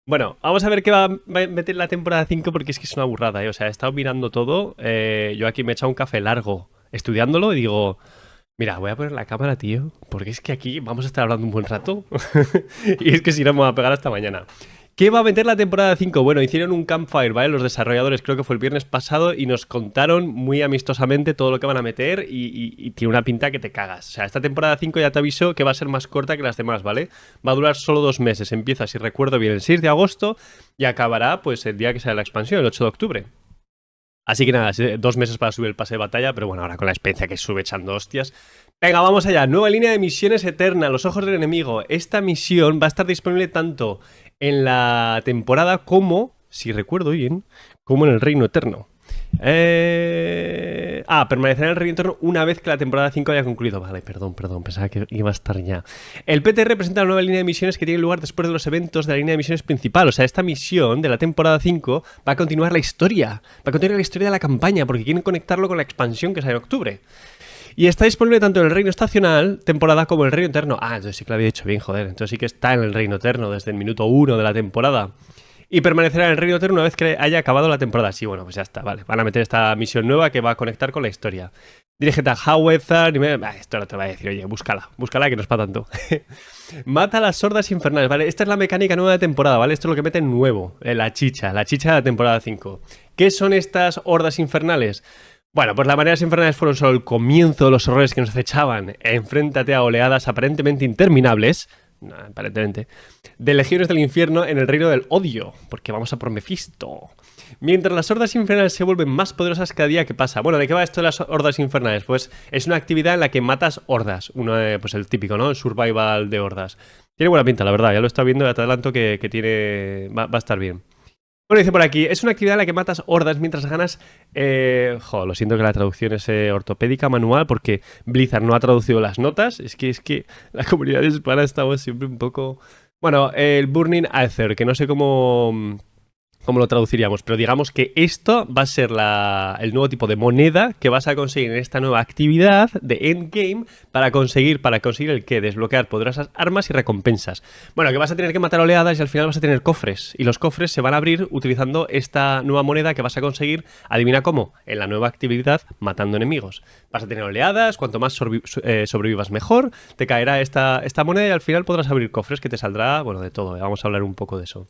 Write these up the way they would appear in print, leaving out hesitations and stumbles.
Bueno, vamos a ver qué va a meter la temporada 5 porque es que es una burrada, ¿eh? O sea, he estado mirando todo. Yo aquí me he echado un café largo estudiándolo y digo, mira, voy a poner la cámara, tío, porque es que aquí vamos a estar hablando un buen rato. Y es que si no me va a pegar hasta mañana. ¿Qué va a meter la temporada 5? Bueno, hicieron un campfire, ¿vale? Los desarrolladores, creo que fue el viernes pasado, y nos contaron muy amistosamente todo lo que van a meter y tiene una pinta que te cagas. O sea, esta temporada 5 ya te aviso que va a ser más corta que las demás, ¿vale? Va a durar solo 2 meses. Empieza, si recuerdo bien, el 6 de agosto y acabará, pues, el día que sale la expansión, el 8 de octubre. Así que nada, 2 meses para subir el pase de batalla, pero bueno, ahora con la experiencia que sube echando hostias. Venga, vamos allá. Nueva línea de misiones eterna, los ojos del enemigo. Esta misión va a estar disponible tanto en la temporada como, si recuerdo bien, como en el Reino Eterno. Permanecerá en el Reino Eterno una vez que la temporada 5 haya concluido. Vale, perdón, pensaba que iba a estar ya. El PTR presenta la nueva línea de misiones que tiene lugar después de los eventos de la línea de misiones principal. O sea, esta misión de la temporada 5 va a continuar la historia. Va a continuar la historia de la campaña porque quieren conectarlo con la expansión que sale en octubre. Y está disponible tanto en el Reino Estacional, temporada, como en el Reino Eterno. Entonces sí que lo había dicho bien, joder. Entonces sí que está en el Reino Eterno desde el minuto 1 de la temporada. Y permanecerá en el Reino Eterno una vez que haya acabado la temporada. Sí, bueno, pues ya está, vale. Van a meter esta misión nueva que va a conectar con la historia. Dirígete a Howether. Esto no te va a decir, oye, búscala que no es para tanto. Mata a las hordas infernales, ¿vale? Esta es la mecánica nueva de temporada, ¿vale? Esto es lo que meten nuevo. La chicha de la temporada 5. ¿Qué son estas hordas infernales? Bueno, pues las mareas infernales fueron solo el comienzo de los horrores que nos acechaban. Enfréntate a oleadas aparentemente interminables, aparentemente, de legiones del infierno en el reino del odio, porque vamos a por Mephisto. Mientras las hordas infernales se vuelven más poderosas cada día que pasa. Bueno, ¿de qué va esto de las hordas infernales? Pues es una actividad en la que matas hordas. Pues el típico, ¿no? El survival de hordas. Tiene buena pinta, la verdad. Ya lo he estado viendo y te adelanto que tiene... Va a estar bien. Bueno, dice por aquí, es una actividad en la que matas hordas mientras ganas... lo siento que la traducción es ortopédica, manual, porque Blizzard no ha traducido las notas. Es que la comunidad hispana estamos siempre un poco... Bueno, el Burning Aether, que no sé cómo lo traduciríamos, pero digamos que esto va a ser el nuevo tipo de moneda que vas a conseguir en esta nueva actividad de endgame para conseguir el que desbloquear poderosas armas y recompensas. Bueno, que vas a tener que matar oleadas y al final vas a tener cofres, y los cofres se van a abrir utilizando esta nueva moneda que vas a conseguir, adivina cómo, en la nueva actividad matando enemigos. Vas a tener oleadas, cuanto más sobrevivas mejor, te caerá esta moneda y al final podrás abrir cofres que te saldrá, bueno, de todo, vamos a hablar un poco de eso.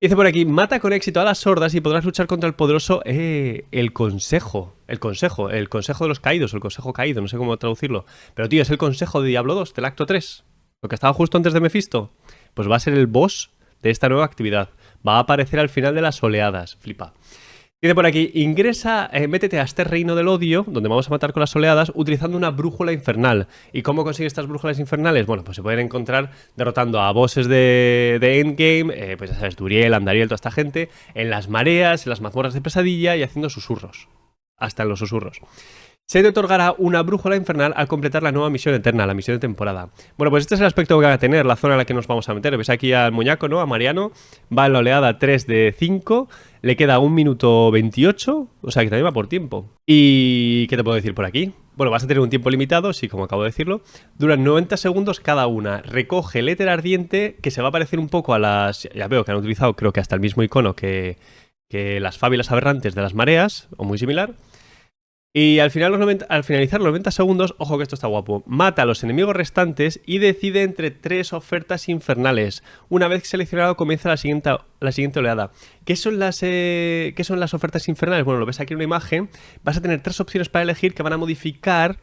Dice por aquí, mata con éxito a las hordas y podrás luchar contra el poderoso el consejo de los caídos, o el consejo caído, no sé cómo traducirlo. Pero tío, es el consejo de Diablo 2, del acto 3. Lo que estaba justo antes de Mephisto. Pues va a ser el boss de esta nueva actividad. Va a aparecer al final de las oleadas. Flipa. Dice por aquí, métete a este reino del odio, donde vamos a matar con las oleadas, utilizando una brújula infernal. ¿Y cómo consigues estas brújulas infernales? Bueno, pues se pueden encontrar derrotando a bosses de endgame, pues ya sabes, Duriel, Andariel, toda esta gente, en las mareas, en las mazmorras de pesadilla y haciendo susurros. Hasta en los susurros. Se te otorgará una brújula infernal al completar la nueva misión eterna, la misión de temporada. Bueno, pues este es el aspecto que va a tener, la zona en la que nos vamos a meter. Ves aquí al muñaco, ¿no? A Mariano. Va en la oleada 3 de 5. Le queda 1 minuto 28. O sea que también va por tiempo. ¿Y qué te puedo decir por aquí? Bueno, vas a tener un tiempo limitado, sí, como acabo de decirlo. Duran 90 segundos cada una. Recoge el éter ardiente, que se va a parecer un poco a las... Ya veo que han utilizado, creo que hasta el mismo icono que las fábulas aberrantes de las mareas, o muy similar. Y al finalizar los 90 segundos, ojo que esto está guapo, mata a los enemigos restantes y decide entre 3 ofertas infernales. Una vez seleccionado comienza la siguiente oleada. ¿Qué son las ofertas infernales? Bueno, lo ves aquí en una imagen. Vas a tener 3 opciones para elegir que van a modificar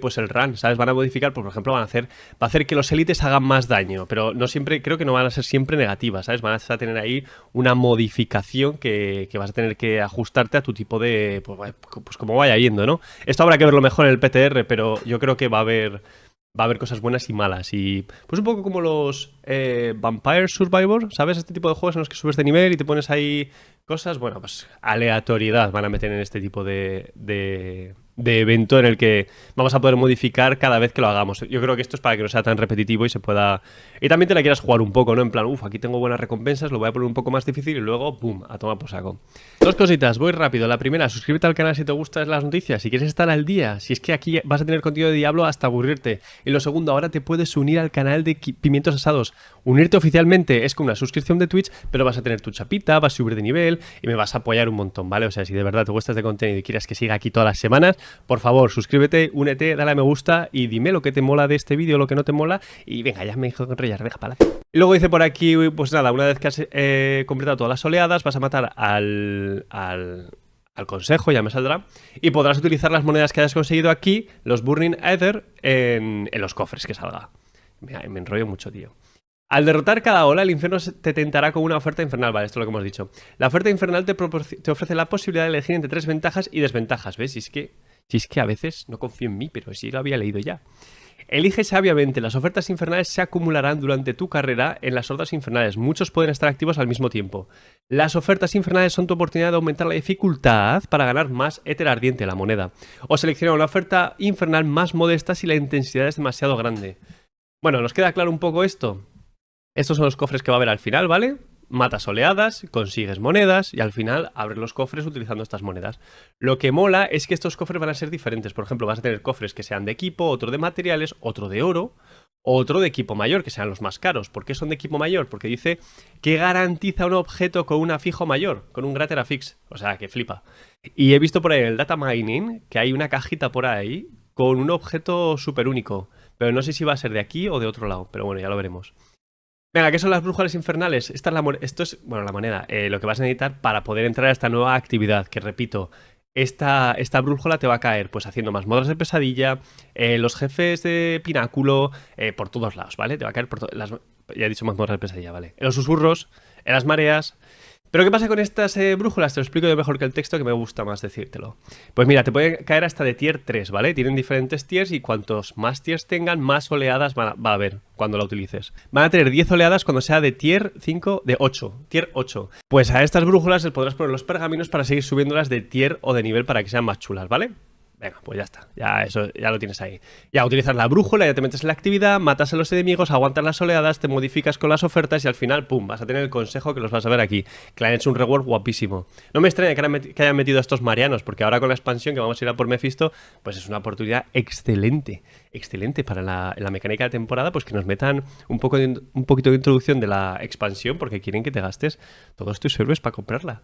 pues el run, ¿sabes? Van a modificar, pues, por ejemplo, va a hacer que los élites hagan más daño, pero no siempre, creo que no van a ser siempre negativas, ¿sabes? Van a tener ahí una modificación que vas a tener que ajustarte a tu tipo de... Pues como vaya yendo, ¿no? Esto habrá que verlo mejor en el PTR, pero yo creo que va a haber cosas buenas y malas. Y pues un poco como los Vampire Survivor, ¿sabes? Este tipo de juegos en los que subes de nivel y te pones ahí cosas. Bueno, pues aleatoriedad van a meter en este tipo de de evento en el que vamos a poder modificar cada vez que lo hagamos. Yo creo que esto es para que no sea tan repetitivo y se pueda... Y también te la quieras jugar un poco, ¿no? En plan, aquí tengo buenas recompensas, lo voy a poner un poco más difícil y luego, ¡pum!, a tomar por saco. Dos cositas, voy rápido. La primera, suscríbete al canal si te gustan las noticias, si quieres estar al día, si es que aquí vas a tener contenido de Diablo hasta aburrirte. Y lo segundo, ahora te puedes unir al canal de Pimientos Asados. Unirte oficialmente es con una suscripción de Twitch, pero vas a tener tu chapita, vas a subir de nivel y me vas a apoyar un montón, ¿vale? O sea, si de verdad te gusta este contenido y quieres que siga aquí todas las semanas, por favor, suscríbete, únete, dale a me gusta y dime lo que te mola de este vídeo, lo que no te mola. Y venga, ya me dejo de enrollar, deja para adelante. Y luego dice por aquí, pues nada, una vez que has completado todas las oleadas, vas a matar al consejo, ya me saldrá, y podrás utilizar las monedas que hayas conseguido aquí, los Burning Aether, en los cofres que salga. Me enrollo mucho, tío. Al derrotar cada ola, el infierno te tentará con una oferta infernal. Vale, esto es lo que hemos dicho. La oferta infernal te ofrece la posibilidad de elegir entre 3 ventajas y desventajas. ¿Ves? Si es que a veces no confío en mí, pero sí lo había leído ya. Elige sabiamente, las ofertas infernales se acumularán durante tu carrera en las hordas infernales. Muchos pueden estar activos al mismo tiempo. Las ofertas infernales son tu oportunidad de aumentar la dificultad para ganar más éter ardiente, la moneda. O selecciona una oferta infernal más modesta si la intensidad es demasiado grande. Bueno, ¿nos queda claro un poco esto? Estos son los cofres que va a haber al final, ¿vale? Matas oleadas, consigues monedas y al final abres los cofres utilizando estas monedas. Lo que mola es que estos cofres van a ser diferentes. Por ejemplo, vas a tener cofres que sean de equipo, otro de materiales, otro de oro, otro de equipo mayor, que sean los más caros. ¿Por qué son de equipo mayor? Porque dice que garantiza un objeto con una fijo mayor, con un Gratera Fix. O sea, que flipa. Y he visto por ahí en el Data Mining que hay una cajita por ahí con un objeto súper único. Pero no sé si va a ser de aquí o de otro lado. Pero bueno, ya lo veremos. Venga, ¿qué son las brújulas infernales? Esto es, bueno, la moneda, lo que vas a necesitar para poder entrar a esta nueva actividad, que repito, esta brújula te va a caer pues haciendo más modas de pesadilla, los jefes de pináculo, por todos lados, ¿vale? Te va a caer por todas ya he dicho más modas de pesadilla, ¿vale? En los susurros, en las mareas... ¿Pero qué pasa con estas brújulas? Te lo explico yo mejor que el texto, que me gusta más decírtelo. Pues mira, te pueden caer hasta de tier 3, ¿vale? Tienen diferentes tiers y cuantos más tiers tengan, más oleadas va a haber cuando la utilices. Van a tener 10 oleadas cuando sea de tier 5, de 8, tier 8. Pues a estas brújulas les podrás poner los pergaminos para seguir subiéndolas de tier o de nivel para que sean más chulas, ¿vale? Venga, pues ya está, ya eso ya lo tienes ahí. Ya utilizas la brújula, ya te metes en la actividad, matas a los enemigos, aguantas las oleadas, te modificas con las ofertas y al final, pum, vas a tener el consejo que los vas a ver aquí. Que le han hecho un reward guapísimo. No me extraña que hayan metido a estos marianos, porque ahora con la expansión que vamos a ir a por Mephisto, pues es una oportunidad excelente. Excelente para la mecánica de temporada, pues que nos metan un poquito de introducción de la expansión, porque quieren que te gastes todos tus héroes para comprarla.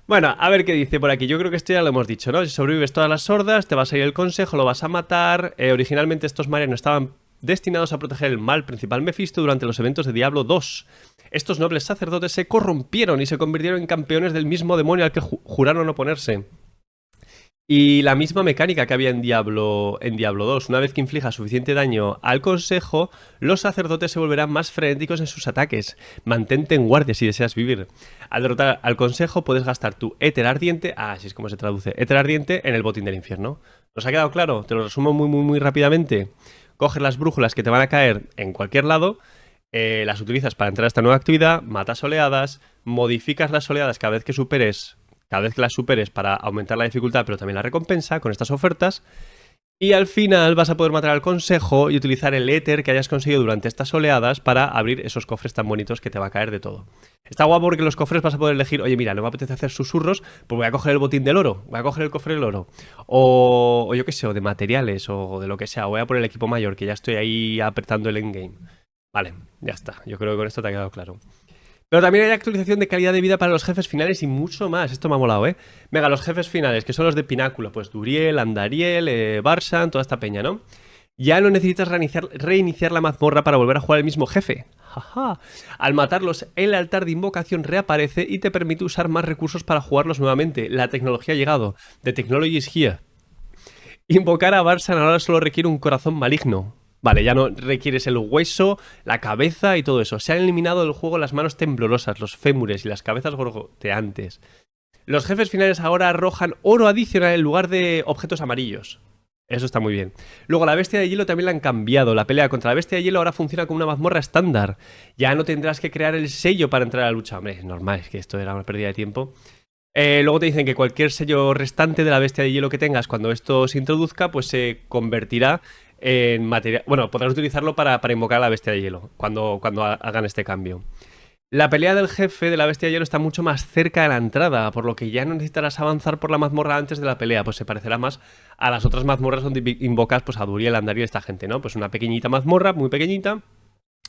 Bueno, a ver qué dice por aquí. Yo creo que esto ya lo hemos dicho, ¿no? Si sobrevives todas las hordas, te vas a ir el consejo, lo vas a matar. Originalmente estos marianos estaban destinados a proteger el mal principal Mephisto durante los eventos de Diablo 2. Estos nobles sacerdotes se corrompieron y se convirtieron en campeones del mismo demonio al que juraron oponerse. Y la misma mecánica que había en Diablo 2. Una vez que inflijas suficiente daño al consejo, los sacerdotes se volverán más frenéticos en sus ataques. Mantente en guardia si deseas vivir. Al derrotar al consejo puedes gastar tu éter ardiente, así es como se traduce, éter ardiente en el botín del infierno. ¿Nos ha quedado claro? Te lo resumo muy rápidamente. Coges las brújulas que te van a caer en cualquier lado, las utilizas para entrar a esta nueva actividad, matas oleadas, modificas las oleadas cada vez que las superes para aumentar la dificultad, pero también la recompensa con estas ofertas. Y al final vas a poder matar al consejo y utilizar el éter que hayas conseguido durante estas oleadas para abrir esos cofres tan bonitos que te va a caer de todo. Está guapo porque los cofres vas a poder elegir, oye mira, no me apetece hacer susurros, pues voy a coger el botín del oro, voy a coger el cofre del oro. O yo qué sé, o de materiales, o de lo que sea, voy a por el equipo mayor, que ya estoy ahí apretando el endgame. Vale, ya está, yo creo que con esto te ha quedado claro. Pero también hay actualización de calidad de vida para los jefes finales y mucho más. Esto me ha molado, ¿eh? Venga, los jefes finales, que son los de Pináculo. Pues Duriel, Andariel, Barsan, toda esta peña, ¿no? Ya no necesitas reiniciar la mazmorra para volver a jugar el mismo jefe. Jaja. Al matarlos, el altar de invocación reaparece y te permite usar más recursos para jugarlos nuevamente. La tecnología ha llegado. The technology is here. Invocar a Barsan ahora solo requiere un corazón maligno. Vale, ya no requieres el hueso, la cabeza y todo eso. Se han eliminado del juego las manos temblorosas, los fémures y las cabezas gorgoteantes. Los jefes finales ahora arrojan oro adicional en lugar de objetos amarillos. Eso está muy bien. Luego la bestia de hielo también la han cambiado. La pelea contra la bestia de hielo ahora funciona como una mazmorra estándar. Ya no tendrás que crear el sello para entrar a la lucha. Hombre, es normal, es que esto era una pérdida de tiempo. Luego te dicen que cualquier sello restante de la bestia de hielo que tengas cuando esto se introduzca, pues se convertirá en material. Bueno, podrás utilizarlo para invocar a la bestia de hielo cuando hagan este cambio. La pelea del jefe de la bestia de hielo está mucho más cerca de la entrada, por lo que ya no necesitarás avanzar por la mazmorra antes de la pelea, pues se parecerá más a las otras mazmorras donde invocas pues, a Duriel, Andariel y esta gente, ¿no? Pues una pequeñita mazmorra, muy pequeñita,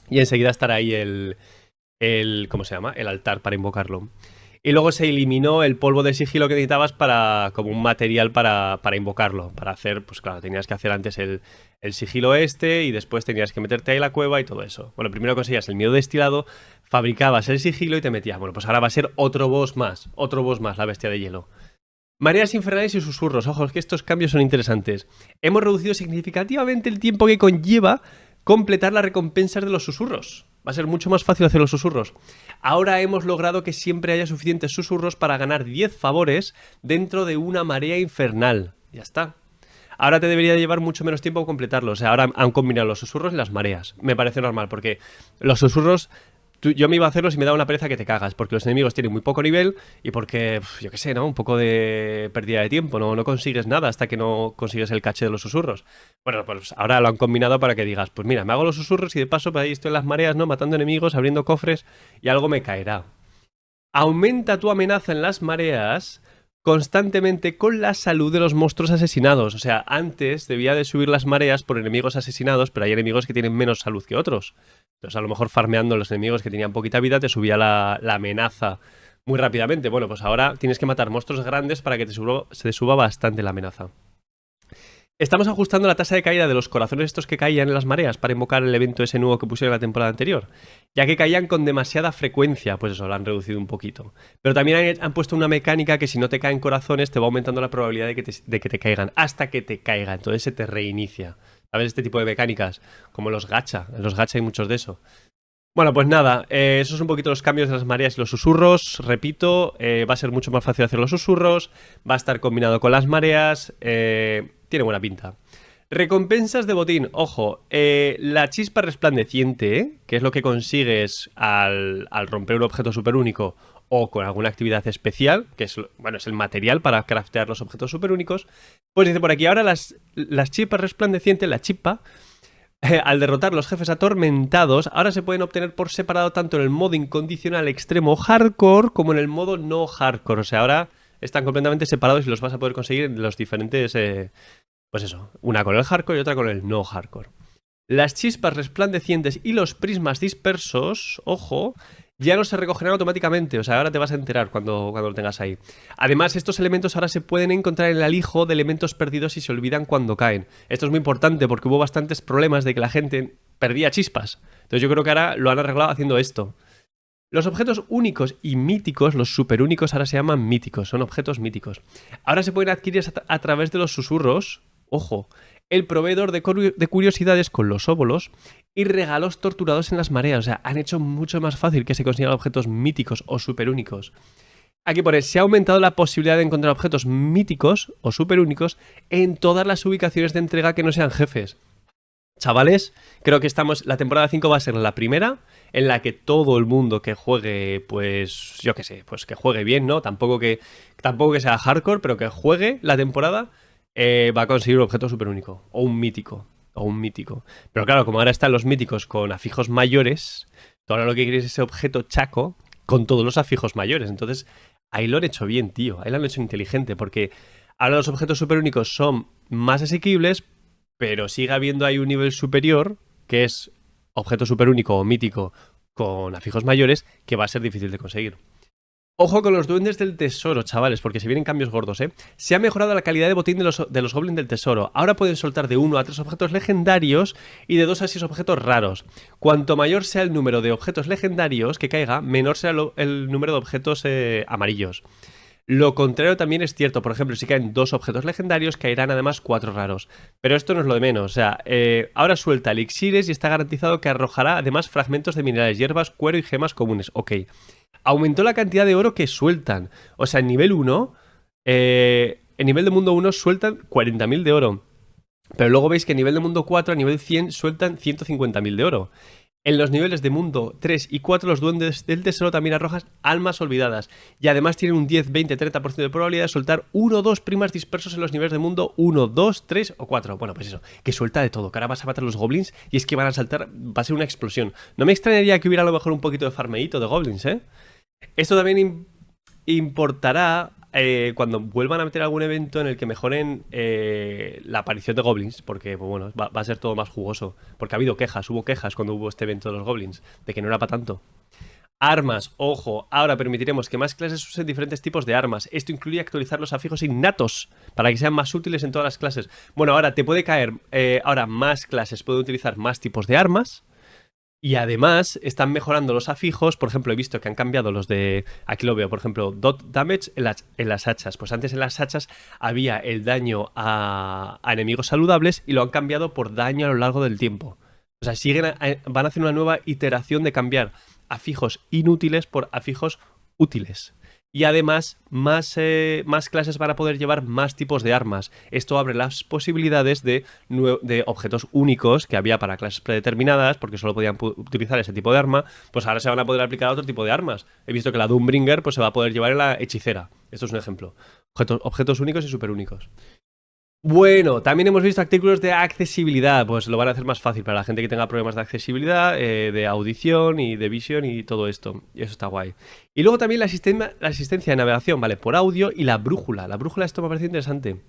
y enseguida estará ahí ¿cómo se llama? El altar para invocarlo. Y luego se eliminó el polvo de sigilo que necesitabas como un material para invocarlo. Para hacer, pues claro, tenías que hacer antes el sigilo y después tenías que meterte ahí en la cueva y todo eso. Bueno, primero conseguías el miedo destilado, fabricabas el sigilo y te metías. Bueno, pues ahora va a ser otro boss más, la bestia de hielo. Mareas infernales y susurros. Ojo, es que estos cambios son interesantes. Hemos reducido significativamente el tiempo que conlleva completar las recompensas de los susurros. Va a ser mucho más fácil hacer los susurros. Ahora hemos logrado que siempre haya suficientes susurros para ganar 10 favores dentro de una marea infernal. Ya está. Ahora te debería llevar mucho menos tiempo completarlo. O sea, ahora han combinado los susurros y las mareas. Me parece normal, porque los susurros... Yo me iba a hacerlos y me daba una pereza que te cagas, porque los enemigos tienen muy poco nivel y porque, yo qué sé, ¿no? Un poco de pérdida de tiempo, no consigues nada hasta que no consigues el caché de los susurros. Bueno, pues ahora lo han combinado para que digas, pues mira, me hago los susurros y de paso pues ahí estoy en las mareas, ¿no? Matando enemigos, abriendo cofres y algo me caerá. Aumenta tu amenaza en las mareas constantemente con la salud de los monstruos asesinados. O sea, antes debía de subir las mareas por enemigos asesinados, pero hay enemigos que tienen menos salud que otros. Entonces, a lo mejor farmeando los enemigos que tenían poquita vida te subía la amenaza muy rápidamente. Bueno, pues ahora tienes que matar monstruos grandes para que se te suba bastante la amenaza. Estamos ajustando la tasa de caída de los corazones estos que caían en las mareas para invocar el evento ese nuevo que pusieron en la temporada anterior, ya que caían con demasiada frecuencia, pues eso, lo han reducido un poquito. Pero también han puesto una mecánica que si no te caen corazones te va aumentando la probabilidad de que te caigan, hasta que te caiga, entonces se te reinicia. ¿Sabes? Este tipo de mecánicas, como los gacha, en los gacha hay muchos de eso. Bueno, pues nada, esos son un poquito los cambios de las mareas y los susurros. Repito, va a ser mucho más fácil hacer los susurros, va a estar combinado con las mareas, tiene buena pinta. Recompensas de botín, ojo, la chispa resplandeciente, que es lo que consigues al romper un objeto superúnico o con alguna actividad especial, que es, bueno, es el material para craftear los objetos superúnicos, pues dice por aquí, ahora las chispas resplandecientes, la chispa, al derrotar los jefes atormentados, ahora se pueden obtener por separado tanto en el modo incondicional extremo hardcore como en el modo no hardcore. O sea, ahora están completamente separados y los vas a poder conseguir en los diferentes... pues eso, una con el hardcore y otra con el no hardcore. Las chispas resplandecientes y los prismas dispersos, ojo, ya no se recogerán automáticamente. O sea, ahora te vas a enterar cuando lo tengas ahí. Además, estos elementos ahora se pueden encontrar en el alijo de elementos perdidos y se olvidan cuando caen. Esto es muy importante porque hubo bastantes problemas de que la gente perdía chispas. Entonces yo creo que ahora lo han arreglado haciendo esto. Los objetos únicos y míticos, los superúnicos, ahora se llaman míticos, son objetos míticos. Ahora se pueden adquirir a través de los susurros, ojo, el proveedor de curiosidades con los óvulos y regalos torturados en las mareas. O sea, han hecho mucho más fácil que se consigan objetos míticos o superúnicos. Aquí pone, se ha aumentado la posibilidad de encontrar objetos míticos o superúnicos en todas las ubicaciones de entrega que no sean jefes. Chavales, creo que la temporada 5 va a ser la primera en la que todo el mundo que juegue, pues, yo qué sé, pues que juegue bien, ¿no? Tampoco que sea hardcore, pero que juegue la temporada, va a conseguir un objeto superúnico, o un mítico. Pero claro, como ahora están los míticos con afijos mayores, tú ahora lo que quieres es ese objeto chaco con todos los afijos mayores. Entonces, ahí lo han hecho bien, tío. Ahí lo han hecho inteligente, porque ahora los objetos superúnicos son más asequibles, pero sigue habiendo ahí un nivel superior, que es objeto superúnico o mítico con afijos mayores, que va a ser difícil de conseguir. Ojo con los duendes del tesoro, chavales, porque se vienen cambios gordos, ¿eh? Se ha mejorado la calidad de botín de los goblins del tesoro. Ahora pueden soltar de 1 a 3 objetos legendarios y de 2 a 6 objetos raros. Cuanto mayor sea el número de objetos legendarios que caiga, menor será el número de objetos amarillos. Lo contrario también es cierto. Por ejemplo, si caen 2 objetos legendarios, caerán además 4 raros. Pero esto no es lo de menos. O sea, ahora suelta elixires y está garantizado que arrojará además fragmentos de minerales, hierbas, cuero y gemas comunes. Ok. Aumentó la cantidad de oro que sueltan. O sea, en nivel 1, en nivel de mundo 1 sueltan 40.000 de oro. Pero luego veis que en nivel de mundo 4, a nivel 100, sueltan 150.000 de oro. En los niveles de mundo 3 y 4, los duendes del tesoro también arrojan almas olvidadas. Y además tienen un 10, 20, 30% de probabilidad de soltar 1 o 2 primas dispersos en los niveles de mundo 1, 2, 3 o 4. Bueno, pues eso, que suelta de todo. Que ahora vas a matar a los goblins y es que van a saltar, va a ser una explosión. No me extrañaría que hubiera a lo mejor un poquito de farmeíto de goblins, ¿eh? Esto también importará cuando vuelvan a meter algún evento en el que mejoren la aparición de goblins, porque pues bueno, va a ser todo más jugoso. Porque hubo quejas cuando hubo este evento de los goblins, de que no era para tanto. Armas, ojo, ahora permitiremos que más clases usen diferentes tipos de armas. Esto incluye actualizar los afijos innatos para que sean más útiles en todas las clases. Bueno, ahora te puede caer, ahora más clases pueden utilizar más tipos de armas. Y además están mejorando los afijos. Por ejemplo, he visto que han cambiado los de... Aquí lo veo, por ejemplo, dot damage en las hachas. Pues antes en las hachas había el daño a enemigos saludables y lo han cambiado por daño a lo largo del tiempo. O sea, van a hacer una nueva iteración de cambiar afijos inútiles por afijos útiles. Y además, más clases van a poder llevar más tipos de armas. Esto abre las posibilidades de objetos únicos que había para clases predeterminadas, porque solo podían utilizar ese tipo de arma. Pues ahora se van a poder aplicar a otro tipo de armas. He visto que la Doombringer pues, se va a poder llevar en la hechicera. Esto es un ejemplo. Objetos únicos y superúnicos. Bueno, también hemos visto artículos de accesibilidad, pues lo van a hacer más fácil para la gente que tenga problemas de accesibilidad, de audición y de visión y todo esto. Y eso está guay. Y luego también la asistencia de navegación, ¿vale? Por audio y la brújula. La brújula, esto me parece interesante.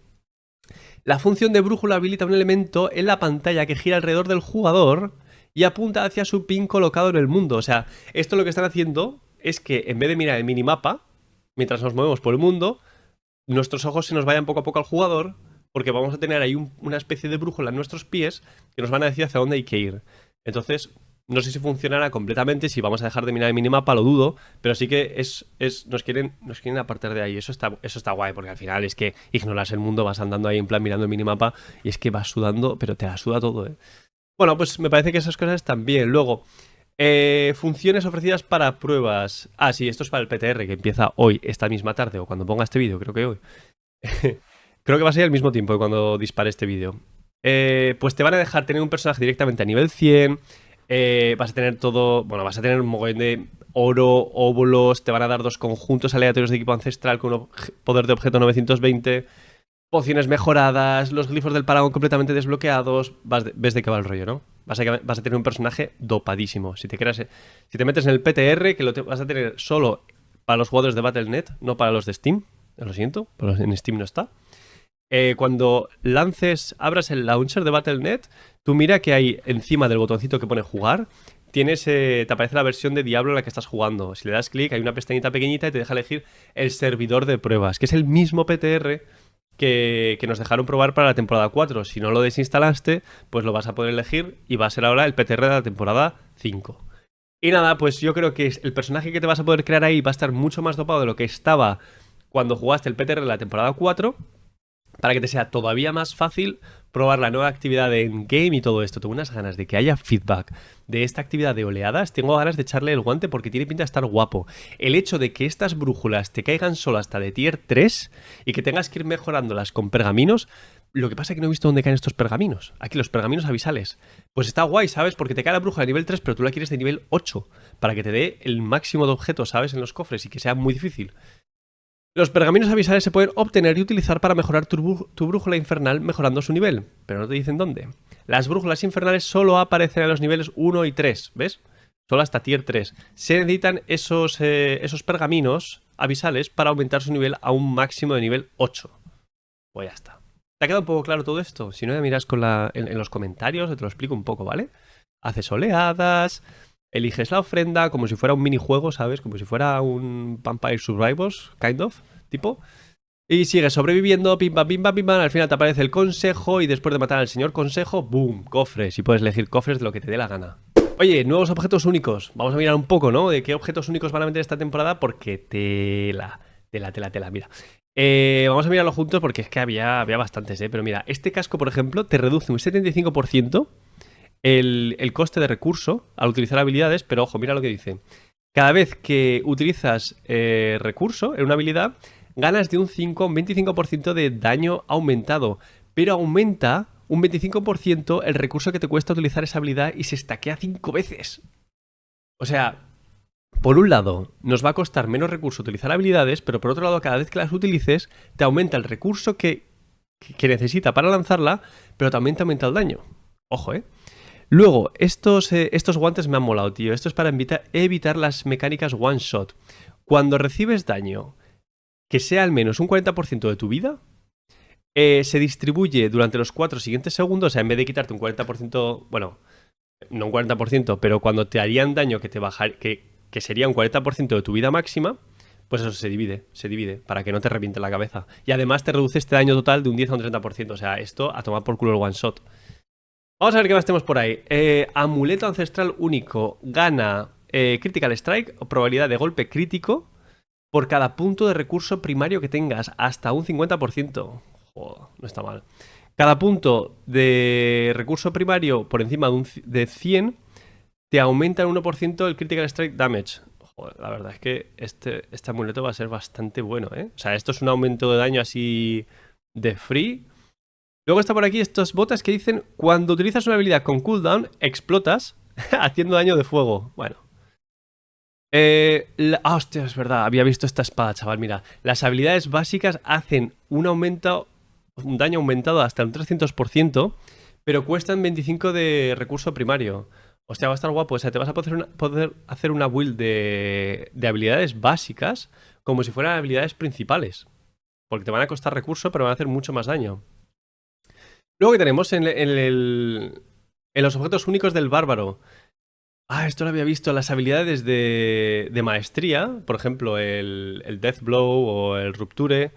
La función de brújula habilita un elemento en la pantalla que gira alrededor del jugador y apunta hacia su pin colocado en el mundo. O sea, esto lo que están haciendo es que en vez de mirar el minimapa, mientras nos movemos por el mundo, nuestros ojos se nos vayan poco a poco al jugador, porque vamos a tener ahí una especie de brújula en nuestros pies que nos van a decir hacia dónde hay que ir. Entonces, no sé si funcionará completamente, si vamos a dejar de mirar el minimapa, lo dudo, pero sí que nos quieren apartar de ahí. Eso está guay, porque al final es que ignoras el mundo, vas andando ahí en plan mirando el minimapa y es que vas sudando, pero te la suda todo, ¿eh? Bueno, pues me parece que esas cosas están bien. Luego, funciones ofrecidas para pruebas. Ah, sí, esto es para el PTR, que empieza hoy, esta misma tarde, o cuando ponga este vídeo, creo que hoy. Creo que va a ser al mismo tiempo que cuando dispare este vídeo. Pues te van a dejar tener un personaje directamente a nivel 100. Vas a tener todo... Bueno, vas a tener un mogollón de oro, óvulos. Te van a dar 2 conjuntos aleatorios de equipo ancestral con un poder de objeto 920. Pociones mejoradas. Los glifos del Paragon completamente desbloqueados. Ves de qué va el rollo, ¿no? Vas a tener un personaje dopadísimo. Si te metes en el PTR, que vas a tener solo para los jugadores de Battle.net, no para los de Steam. Lo siento, pero en Steam no está. Cuando abras el launcher de Battle.net, tú mira que hay encima del botoncito que pone jugar, te aparece la versión de Diablo en la que estás jugando. Si le das clic, hay una pestañita pequeñita y te deja elegir el servidor de pruebas, que es el mismo PTR que nos dejaron probar para la temporada 4. Si no lo desinstalaste, pues lo vas a poder elegir y va a ser ahora el PTR de la temporada 5. Y nada, pues yo creo que el personaje que te vas a poder crear ahí va a estar mucho más dopado de lo que estaba cuando jugaste el PTR de la temporada 4, para que te sea todavía más fácil probar la nueva actividad de endgame y todo esto. Tengo unas ganas de que haya feedback de esta actividad de oleadas. Tengo ganas de echarle el guante porque tiene pinta de estar guapo. El hecho de que estas brújulas te caigan solo hasta de tier 3 y que tengas que ir mejorándolas con pergaminos. Lo que pasa es que no he visto dónde caen estos pergaminos. Aquí, los pergaminos avisales. Pues está guay, ¿sabes? Porque te cae la brújula de nivel 3, pero tú la quieres de nivel 8. Para que te dé el máximo de objetos, ¿sabes? En los cofres y que sea muy difícil. Los pergaminos avisales se pueden obtener y utilizar para mejorar tu brújula infernal mejorando su nivel, pero no te dicen dónde. Las brújulas infernales solo aparecen en los niveles 1 y 3, ¿ves? Solo hasta tier 3. Se necesitan esos pergaminos avisales para aumentar su nivel a un máximo de nivel 8. Pues ya está. ¿Te ha quedado un poco claro todo esto? Si no, ya miras en los comentarios, te lo explico un poco, ¿vale? Haces oleadas, eliges la ofrenda como si fuera un minijuego, ¿sabes? Como si fuera un Vampire Survivors, kind of, tipo. Y sigues sobreviviendo, pim pam, pim pam, pim pam. Al final te aparece el consejo y después de matar al señor consejo, ¡boom! Cofres. Y puedes elegir cofres de lo que te dé la gana. Oye, nuevos objetos únicos. Vamos a mirar un poco, ¿no? De qué objetos únicos van a meter esta temporada porque tela, mira. Vamos a mirarlo juntos porque es que había bastantes, ¿eh? Pero mira, este casco, por ejemplo, te reduce un 75% el coste de recurso al utilizar habilidades, pero ojo, mira lo que dice. Cada vez que utilizas recurso en una habilidad, ganas de un 5 a un 25% de daño aumentado, pero aumenta un 25% el recurso que te cuesta utilizar esa habilidad y se estaquea 5 veces. O sea, por un lado, nos va a costar menos recurso utilizar habilidades, pero por otro lado, cada vez que las utilices, te aumenta el recurso que necesita para lanzarla, pero también te aumenta el daño. Ojo, ¿eh? Luego, estos guantes me han molado, tío. Esto es para evitar las mecánicas one shot. Cuando recibes daño que sea al menos un 40% de tu vida, se distribuye durante los 4 siguientes segundos. O sea, en vez de quitarte un 40%, bueno, no un 40%, pero cuando te harían daño que sería un 40% de tu vida máxima, pues eso se divide, para que no te reviente la cabeza. Y además te reduce este daño total de un 10 a un 30%. O sea, esto a tomar por culo el one shot. Vamos a ver qué más tenemos por ahí. Amuleto ancestral único. Gana Critical Strike o probabilidad de golpe crítico por cada punto de recurso primario que tengas. Hasta un 50%. Joder, no está mal. Cada punto de recurso primario por encima de 100 te aumenta en 1% el Critical Strike Damage. Joder, la verdad es que este amuleto va a ser bastante bueno, ¿eh? O sea, esto es un aumento de daño así de free. Luego está por aquí estas botas que dicen: cuando utilizas una habilidad con cooldown, explotas haciendo daño de fuego. Bueno. Hostia, es verdad, había visto esta espada, chaval. Mira, las habilidades básicas hacen un daño aumentado hasta un 300%, pero cuestan 25 de recurso primario. Hostia, va a estar guapo. O sea, te vas a poder hacer una build de habilidades básicas como si fueran habilidades principales. Porque te van a costar recurso, pero van a hacer mucho más daño. Luego que tenemos en los objetos únicos del bárbaro. Esto lo había visto. Las habilidades de maestría. Por ejemplo, el Death Blow o el Rupture.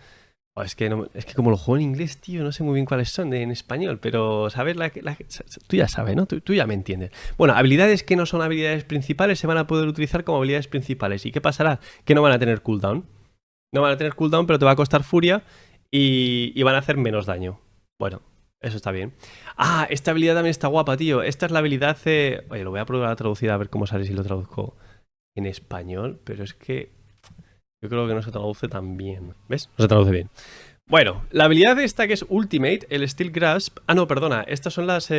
Es que como lo juego en inglés, tío, no sé muy bien cuáles son en español. Pero, ¿sabes? Tú ya sabes, ¿no? Tú ya me entiendes. Bueno, habilidades que no son habilidades principales se van a poder utilizar como habilidades principales. ¿Y qué pasará? Que no van a tener cooldown. No van a tener cooldown, pero te va a costar furia y van a hacer menos daño. Bueno, eso está bien. Esta habilidad también está guapa, tío. Esta es la habilidad... Oye, lo voy a probar a traducir a ver cómo sale si lo traduzco en español. Pero es que yo creo que no se traduce tan bien. ¿Ves? No se traduce bien. Bueno, la habilidad esta que es Ultimate, el Steel Grasp... no, perdona. Estas son las... ya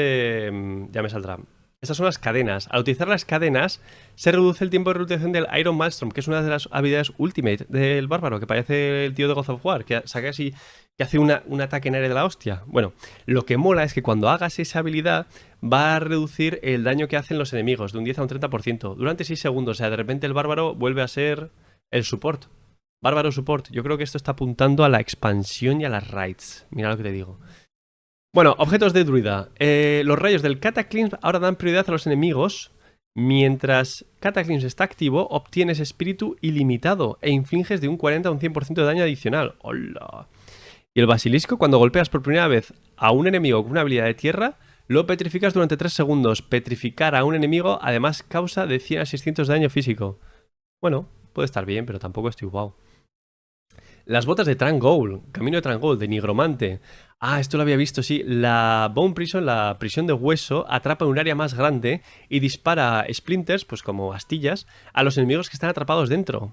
me saldrá. Estas son las cadenas. Al utilizar las cadenas, se reduce el tiempo de reutilización del Iron Maelstrom, que es una de las habilidades Ultimate del bárbaro, que parece el tío de God of War, que saca así, que hace un ataque en aire de la hostia. Bueno, lo que mola es que cuando hagas esa habilidad, va a reducir el daño que hacen los enemigos de un 10 a un 30% durante 6 segundos. O sea, de repente el bárbaro vuelve a ser el support. Bárbaro support. Yo creo que esto está apuntando a la expansión y a las raids. Mira lo que te digo. Bueno, objetos de druida. Los rayos del Cataclysm ahora dan prioridad a los enemigos. Mientras Cataclysm está activo, obtienes espíritu ilimitado e infliges de un 40 a un 100% de daño adicional. ¡Hola! Y el basilisco, cuando golpeas por primera vez a un enemigo con una habilidad de tierra, lo petrificas durante 3 segundos. Petrificar a un enemigo además causa de 100 a 600 de daño físico. Bueno, puede estar bien, pero tampoco estoy guau. Las botas de Trangol, camino de Trangol, de Nigromante. Esto lo había visto, sí. La Bone Prison, la prisión de hueso, atrapa un área más grande y dispara splinters, pues como astillas, a los enemigos que están atrapados dentro.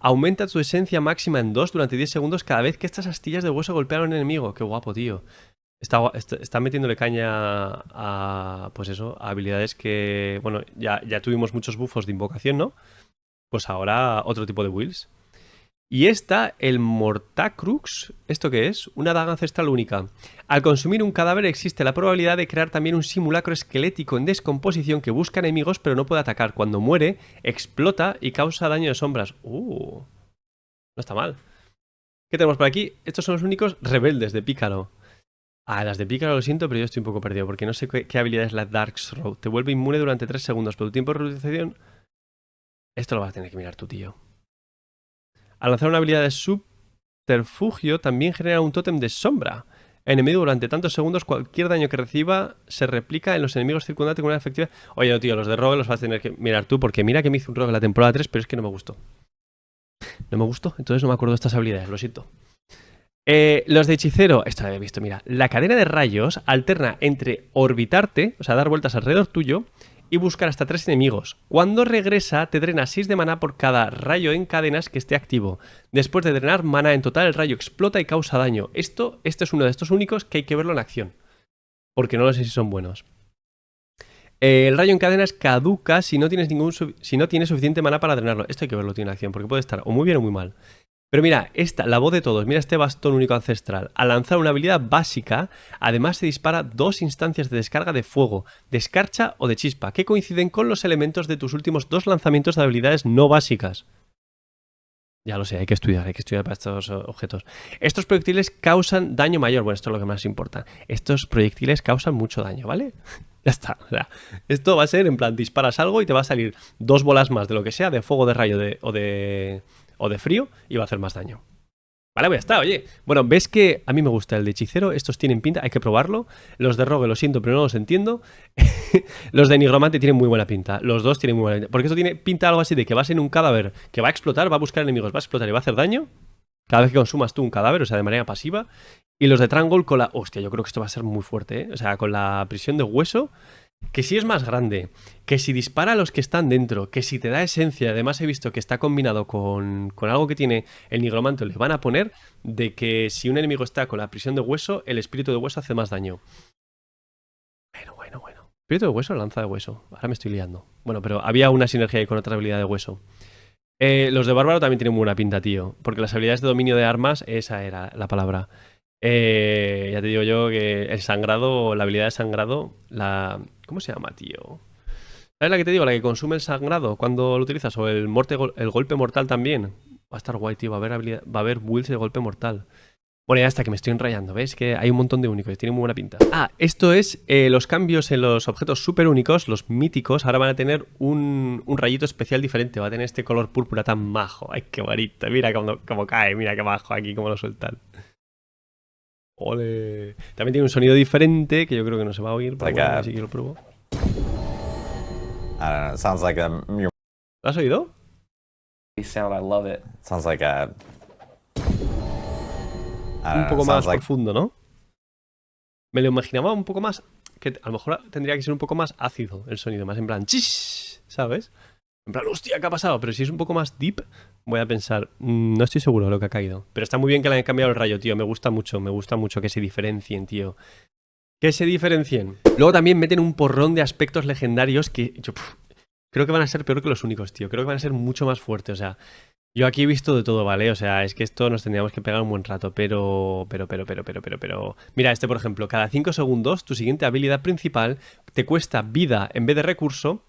Aumenta tu esencia máxima en 2 durante 10 segundos cada vez que estas astillas de hueso golpean a un enemigo. Qué guapo, tío. Está metiéndole caña pues eso, a habilidades que... Bueno, ya tuvimos muchos buffos de invocación, ¿no? Pues ahora otro tipo de builds. Y esta, el Mortacrux, ¿esto qué es? Una daga ancestral única. Al consumir un cadáver existe la probabilidad de crear también un simulacro esquelético en descomposición que busca enemigos pero no puede atacar. Cuando muere, explota y causa daño de sombras. No está mal. ¿Qué tenemos por aquí? Estos son los únicos rebeldes de Pícaro. Las de Pícaro lo siento, pero yo estoy un poco perdido porque no sé qué habilidad es la Dark Throw. Te vuelve inmune durante 3 segundos, pero tu tiempo de reutilización... Esto lo vas a tener que mirar tú, tío. Al lanzar una habilidad de subterfugio, también genera un tótem de sombra. Enemigo durante tantos segundos, cualquier daño que reciba se replica en los enemigos circundantes con una efectiva... Oye, tío, los de Rogue los vas a tener que mirar tú, porque mira que me hizo un Rogue en la temporada 3, pero es que no me gustó. No me gustó, entonces no me acuerdo de estas habilidades, lo siento. Los de hechicero, esto lo había visto, mira. La cadena de rayos alterna entre orbitarte, o sea, dar vueltas alrededor tuyo, y buscar hasta 3 enemigos. Cuando regresa, te drena 6 de maná por cada rayo en cadenas que esté activo. Después de drenar maná en total, el rayo explota y causa daño. Este es uno de estos únicos que hay que verlo en acción, porque no lo sé si son buenos. El rayo en cadenas caduca si no tienes si no tienes suficiente maná para drenarlo. Esto hay que verlo, tiene acción, porque puede estar o muy bien o muy mal. Pero mira, la voz de todos, mira este bastón único ancestral. Al lanzar una habilidad básica, además se dispara 2 instancias de descarga de fuego, de escarcha o de chispa, que coinciden con los elementos de tus últimos 2 lanzamientos de habilidades no básicas. Ya lo sé, hay que estudiar para estos objetos. Estos proyectiles causan daño mayor. Bueno, esto es lo que más importa. Estos proyectiles causan mucho daño, ¿vale? Ya está. O sea, esto va a ser en plan, disparas algo y te va a salir 2 bolas más de lo que sea, de fuego, de rayo o de frío, y va a hacer más daño. Vale, pues ya está, oye. Bueno, ves que a mí me gusta el de hechicero. Estos tienen pinta, hay que probarlo. Los de rogue lo siento, pero no los entiendo. Los de nigromante tienen muy buena pinta. Los dos tienen muy buena pinta. Porque esto tiene pinta algo así de que vas en un cadáver que va a explotar, va a buscar enemigos, va a explotar y va a hacer daño. Cada vez que consumas tú un cadáver, o sea, de manera pasiva. Y los de Trangol con la... Hostia, yo creo que esto va a ser muy fuerte, ¿eh? O sea, con la prisión de hueso, que si es más grande, que si dispara a los que están dentro, que si te da esencia, además he visto que está combinado con algo que tiene el nigromante, le van a poner de que si un enemigo está con la prisión de hueso, el espíritu de hueso hace más daño. Bueno. Espíritu de hueso o lanza de hueso. Ahora me estoy liando. Bueno, pero había una sinergia ahí con otra habilidad de hueso. Los de bárbaro también tienen muy buena pinta, tío. Porque las habilidades de dominio de armas, esa era la palabra. Ya te digo yo que el sangrado, la habilidad de sangrado, ¿cómo se llama, tío? ¿Sabes la que te digo? La que consume el sangrado cuando lo utilizas. O el golpe mortal también. Va a estar guay, tío. Va a haber builds de golpe mortal. Bueno, ya está, que me estoy enrayando. ¿Ves? Que hay un montón de únicos. Tiene muy buena pinta. Ah, esto es los cambios en los objetos super únicos, los míticos. Ahora van a tener un rayito especial diferente. Va a tener este color púrpura tan majo. Ay, qué bonito. Mira cómo cae. Mira qué majo aquí, cómo lo sueltan. Ole. También tiene un sonido diferente que yo creo que no se va a oír. Pero bueno, así que lo pruebo. I don't know. It sounds like ¿Lo has oído? Sound, I love it. Sounds like a. Un poco más profundo, ¿no? Me lo imaginaba un poco más. Que a lo mejor tendría que ser un poco más ácido el sonido, más en plan. ¡Chish! ¿Sabes? En plan, hostia, ¿qué ha pasado? Pero si es un poco más deep, voy a pensar. No estoy seguro de lo que ha caído. Pero está muy bien que le hayan cambiado el rayo, tío. Me gusta mucho que se diferencien, tío. Que se diferencien. Luego también meten un porrón de aspectos legendarios que yo creo que van a ser peor que los únicos, tío. Creo que van a ser mucho más fuertes. O sea, yo aquí he visto de todo, ¿vale? O sea, es que esto nos tendríamos que pegar un buen rato. Pero. Mira, este, por ejemplo, cada 5 segundos tu siguiente habilidad principal te cuesta vida en vez de recurso.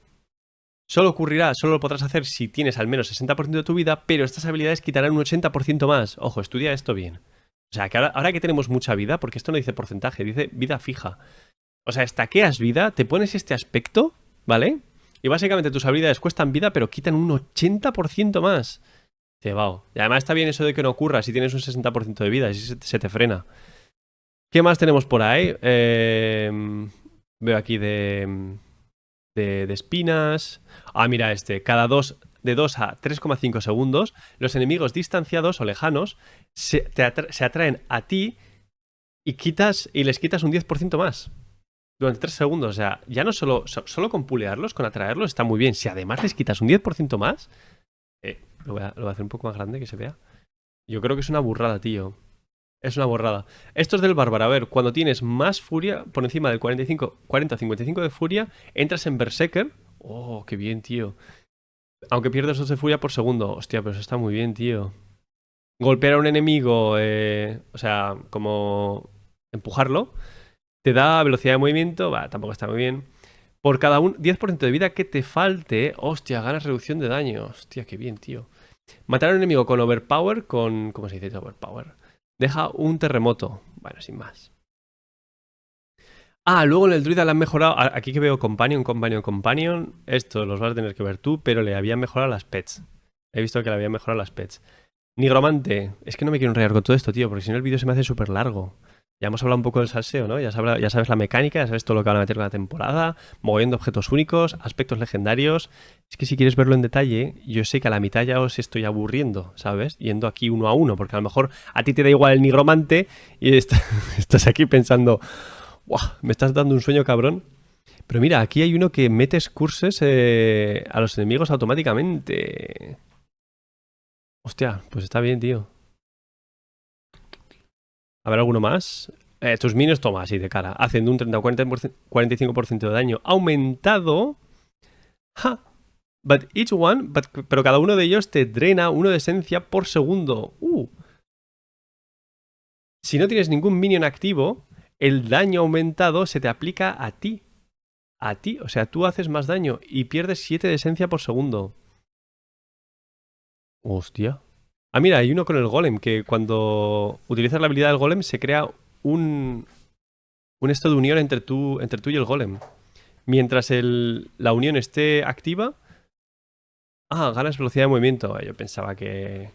Solo lo podrás hacer si tienes al menos 60% de tu vida, pero estas habilidades quitarán un 80% más. Ojo, estudia esto bien. O sea, que ahora que tenemos mucha vida, porque esto no dice porcentaje, dice vida fija. O sea, estaqueas vida, te pones este aspecto, ¿vale? Y básicamente tus habilidades cuestan vida, pero quitan un 80% más. Cebao. Y además está bien eso de que no ocurra si tienes un 60% de vida, si se te frena. ¿Qué más tenemos por ahí? Veo aquí de espinas. Ah, mira este. De 2 a 3,5 segundos, los enemigos distanciados o lejanos se atraen a ti y les quitas un 10% más. Durante 3 segundos. O sea, ya no solo con pulearlos, con atraerlos está muy bien. Si además les quitas un 10% más, lo voy a hacer un poco más grande que se vea. Yo creo que es una burrada, tío. Es una borrada. Esto es del bárbaro. A ver, cuando tienes más furia, por encima del 40-55 de furia, entras en Berserker. Oh, qué bien, tío. Aunque pierdes 2 de furia por segundo. Hostia, pero eso está muy bien, tío. Golpear a un enemigo, o sea, como empujarlo, te da velocidad de movimiento. Va, tampoco está muy bien. Por cada 10% de vida que te falte, hostia, ganas reducción de daño. Hostia, qué bien, tío. Matar a un enemigo con overpower, ¿cómo se dice overpower? Deja un terremoto. Bueno, sin más. Ah, luego en el druida le han mejorado. Aquí que veo companion. Esto los vas a tener que ver tú, pero le habían mejorado las pets. He visto que le habían mejorado las pets. Nigromante. Es que no me quiero enrollar con todo esto, tío, porque si no el vídeo se me hace súper largo. Ya hemos hablado un poco del salseo, ¿no? Ya sabes la mecánica, ya sabes todo lo que van a meter en la temporada, moviendo objetos únicos, aspectos legendarios. Es que si quieres verlo en detalle, yo sé que a la mitad ya os estoy aburriendo, ¿sabes? Yendo aquí uno a uno, porque a lo mejor a ti te da igual el nigromante y estás aquí pensando, ¡guau! Me estás dando un sueño, cabrón. Pero mira, aquí hay uno que metes curses a los enemigos automáticamente. Hostia, pues está bien, tío. A ver, ¿alguno más? tus minions, toma, así de cara. Hacen de un 30 o 45% de daño aumentado. Ja. Pero cada uno de ellos te drena 1 de esencia por segundo. Si no tienes ningún minion activo, el daño aumentado se te aplica a ti. A ti, o sea, tú haces más daño y pierdes 7 de esencia por segundo. Hostia. Ah, mira, hay uno con el golem, que cuando utilizas la habilidad del golem se crea un esto de unión entre tú y el golem. Mientras la unión esté activa... ganas velocidad de movimiento. Yo pensaba que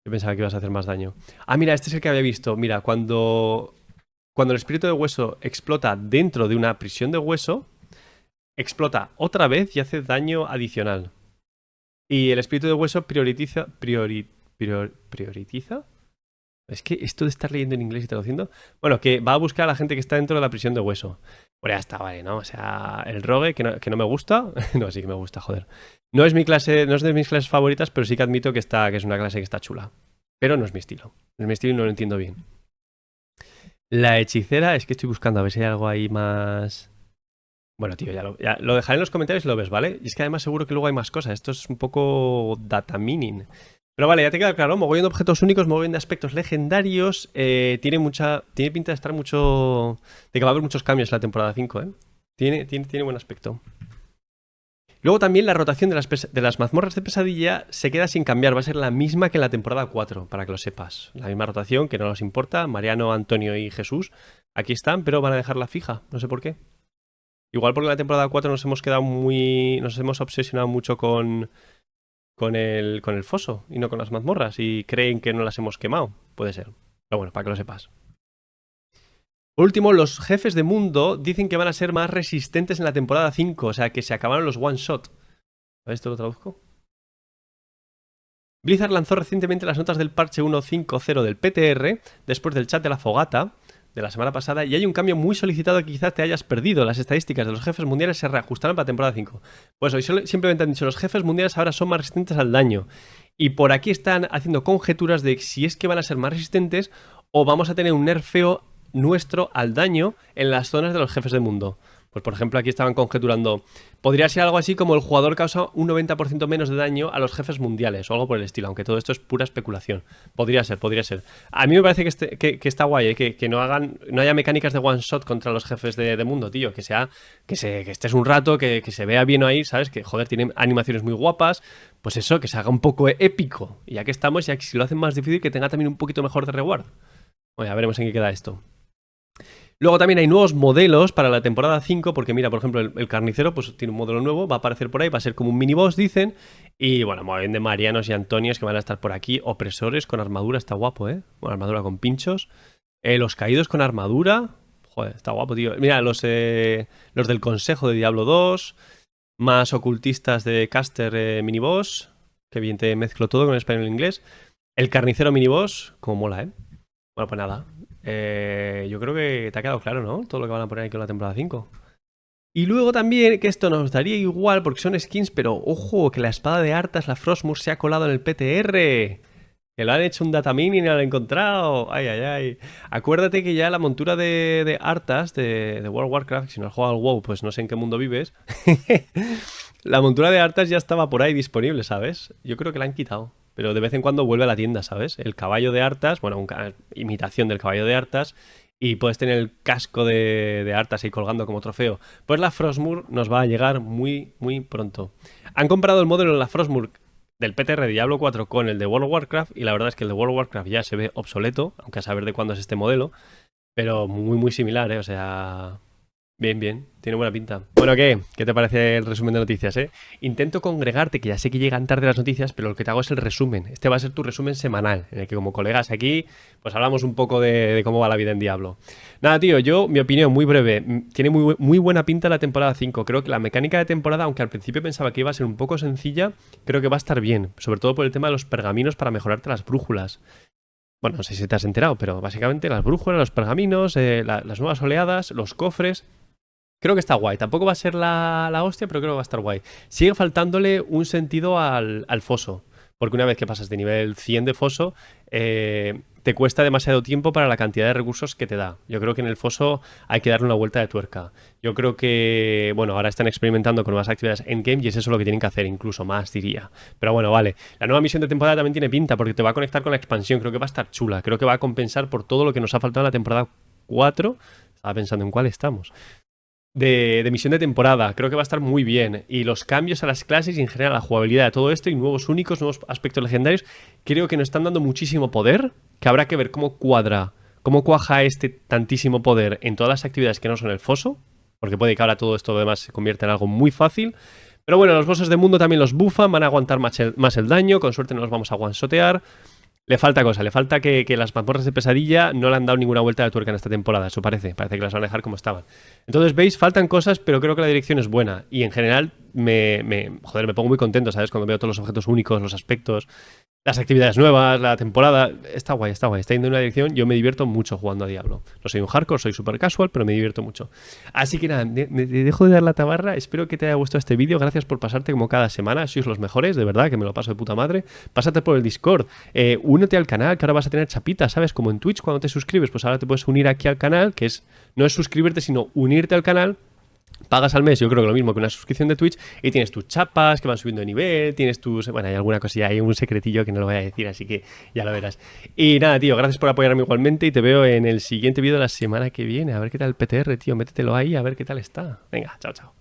ibas a hacer más daño. Ah, mira, este es el que había visto. Mira, cuando el espíritu de hueso explota dentro de una prisión de hueso, explota otra vez y hace daño adicional. Y el espíritu de hueso prioritiza... ¿Prioritiza? Es que esto de estar leyendo en inglés y traduciendo... Bueno, que va a buscar a la gente que está dentro de la prisión de hueso. Pues ya está, vale, ¿no? O sea, el rogue, que no me gusta... No, sí que me gusta, joder. No es de mis clases favoritas, pero sí que admito que es una clase que está chula. Pero no es mi estilo. No es mi estilo y no lo entiendo bien. La hechicera, es que estoy buscando a ver si hay algo ahí más... Bueno, tío, ya lo dejaré en los comentarios y lo ves, ¿vale? Y es que además seguro que luego hay más cosas. Esto es un poco data mining. Pero vale, ya te queda claro. Mogollón de objetos únicos, mogollón de aspectos legendarios. Tiene pinta de estar mucho... De que va a haber muchos cambios en la temporada 5, ¿eh? Tiene buen aspecto. Luego también la rotación de las mazmorras de pesadilla se queda sin cambiar. Va a ser la misma que en la temporada 4, para que lo sepas. La misma rotación, que no nos importa. Mariano, Antonio y Jesús aquí están, pero van a dejarla fija. No sé por qué. Igual porque en la temporada 4 nos hemos obsesionado mucho con el foso y no con las mazmorras. Y creen que no las hemos quemado. Puede ser. Pero bueno, para que lo sepas. Por último, los jefes de mundo dicen que van a ser más resistentes en la temporada 5, o sea que se acabaron los one shot. A ver, ¿esto lo traduzco? Blizzard lanzó recientemente las notas del parche 1.5.0 del PTR, después del chat de la fogata de la semana pasada, y hay un cambio muy solicitado que quizás te hayas perdido. Las estadísticas de los jefes mundiales se reajustaron para temporada 5. Pues hoy simplemente han dicho, los jefes mundiales ahora son más resistentes al daño. Y por aquí están haciendo conjeturas de si es que van a ser más resistentes o vamos a tener un nerfeo nuestro al daño en las zonas de los jefes del mundo. Pues por ejemplo aquí estaban conjeturando, podría ser algo así como el jugador causa un 90% menos de daño a los jefes mundiales o algo por el estilo, aunque todo esto es pura especulación. Podría ser. A mí me parece que está guay, que no haya mecánicas de one shot contra los jefes de mundo, tío, que estés un rato, que se vea bien ahí, ¿sabes? Que joder, tienen animaciones muy guapas, pues eso, que se haga un poco épico. Y ya que estamos, ya que si lo hacen más difícil, que tenga también un poquito mejor de reward. Bueno, ya veremos en qué queda esto. Luego también hay nuevos modelos para la temporada 5, porque mira, por ejemplo, el carnicero pues tiene un modelo nuevo, va a aparecer por ahí, va a ser como un miniboss, dicen. Y bueno, muy bien de Marianos y Antonios que van a estar por aquí. Opresores con armadura, está guapo, ¿eh? Bueno, armadura con pinchos. Los caídos con armadura. Joder, está guapo, tío. Mira, los del Consejo de Diablo 2. Más ocultistas de Caster miniboss. Que bien te mezclo todo con español e inglés. El carnicero miniboss, como mola, ¿eh? Bueno, pues nada. Yo creo que te ha quedado claro, ¿no? Todo lo que van a poner aquí en la temporada 5. Y luego también, que esto nos daría igual porque son skins, pero ojo, que la espada de Arthas, la Frostmourne, se ha colado en el PTR. Que lo han hecho un datamine y no lo han encontrado. Ay, ay, ay. Acuérdate que ya la montura de Arthas, de World of Warcraft, si no has jugado al WoW, pues no sé en qué mundo vives. La montura de Arthas ya estaba por ahí disponible, ¿sabes? Yo creo que la han quitado. Pero de vez en cuando vuelve a la tienda, ¿sabes? El caballo de Arthas, bueno, una imitación del caballo de Arthas, y puedes tener el casco de Arthas ahí colgando como trofeo. Pues la Frostmourne nos va a llegar muy, muy pronto. Han comparado el modelo de la Frostmourne del PTR de Diablo 4 con el de World of Warcraft, y la verdad es que el de World of Warcraft ya se ve obsoleto, aunque a saber de cuándo es este modelo, pero muy, muy similar, ¿eh? O sea... Bien, bien. Tiene buena pinta. Bueno, ¿qué? ¿Qué te parece el resumen de noticias, eh? Intento congregarte, que ya sé que llegan tarde las noticias, pero lo que te hago es el resumen. Este va a ser tu resumen semanal, en el que como colegas aquí, pues hablamos un poco de cómo va la vida en Diablo. Nada, tío, mi opinión, muy breve. Tiene muy buena pinta la temporada 5. Creo que la mecánica de temporada, aunque al principio pensaba que iba a ser un poco sencilla, creo que va a estar bien. Sobre todo por el tema de los pergaminos para mejorarte las brújulas. Bueno, no sé si te has enterado, pero básicamente las brújulas, los pergaminos, las nuevas oleadas, los cofres... Creo que está guay. Tampoco va a ser la hostia, pero creo que va a estar guay. Sigue faltándole un sentido al foso. porque una vez que pasas de nivel 100 de foso, te cuesta demasiado tiempo para la cantidad de recursos que te da. Yo creo que en el foso hay que darle una vuelta de tuerca. Yo creo que, bueno, ahora están experimentando con nuevas actividades endgame y es eso lo que tienen que hacer, incluso más, diría. Pero bueno, vale. La nueva misión de temporada también tiene pinta porque te va a conectar con la expansión. Creo que va a estar chula. Creo que va a compensar por todo lo que nos ha faltado en la temporada 4. Estaba pensando en cuál estamos. De misión de temporada. Creo que va a estar muy bien. Y los cambios a las clases y en general a la jugabilidad de todo esto y nuevos únicos, nuevos aspectos legendarios, creo que nos están dando muchísimo poder, que habrá que ver cómo cuaja este tantísimo poder en todas las actividades que no son el foso, porque puede que ahora todo esto además se convierta en algo muy fácil. Pero bueno, los bosses de mundo también los bufan, van a aguantar más el daño, con suerte no los vamos a one-shotear. Le falta cosa, le falta que las mazmorras de pesadilla no le han dado ninguna vuelta de tuerca en esta temporada, eso parece que las van a dejar como estaban. Entonces, veis, faltan cosas, pero creo que la dirección es buena. Y en general, me pongo muy contento, ¿sabes? Cuando veo todos los objetos únicos, los aspectos, las actividades nuevas, la temporada. Está guay, está yendo en una dirección. Yo me divierto mucho jugando a Diablo. No soy un hardcore, soy super casual, pero me divierto mucho. Así que nada, me dejo de dar la tabarra. Espero que te haya gustado este vídeo. Gracias por pasarte como cada semana. Sois los mejores, de verdad, que me lo paso de puta madre. Pásate por el Discord. Únete al canal, que ahora vas a tener chapitas, ¿sabes? Como en Twitch cuando te suscribes, pues ahora te puedes unir aquí al canal, que no es suscribirte, sino unirte al canal. Pagas al mes, yo creo que lo mismo que una suscripción de Twitch, y tienes tus chapas que van subiendo de nivel, tienes tus... Bueno, hay alguna cosilla, hay un secretillo que no lo voy a decir, así que ya lo verás. Y nada, tío, gracias por apoyarme igualmente y te veo en el siguiente vídeo de la semana que viene. A ver qué tal el PTR, tío, métetelo ahí, a ver qué tal está. Venga, chao, chao.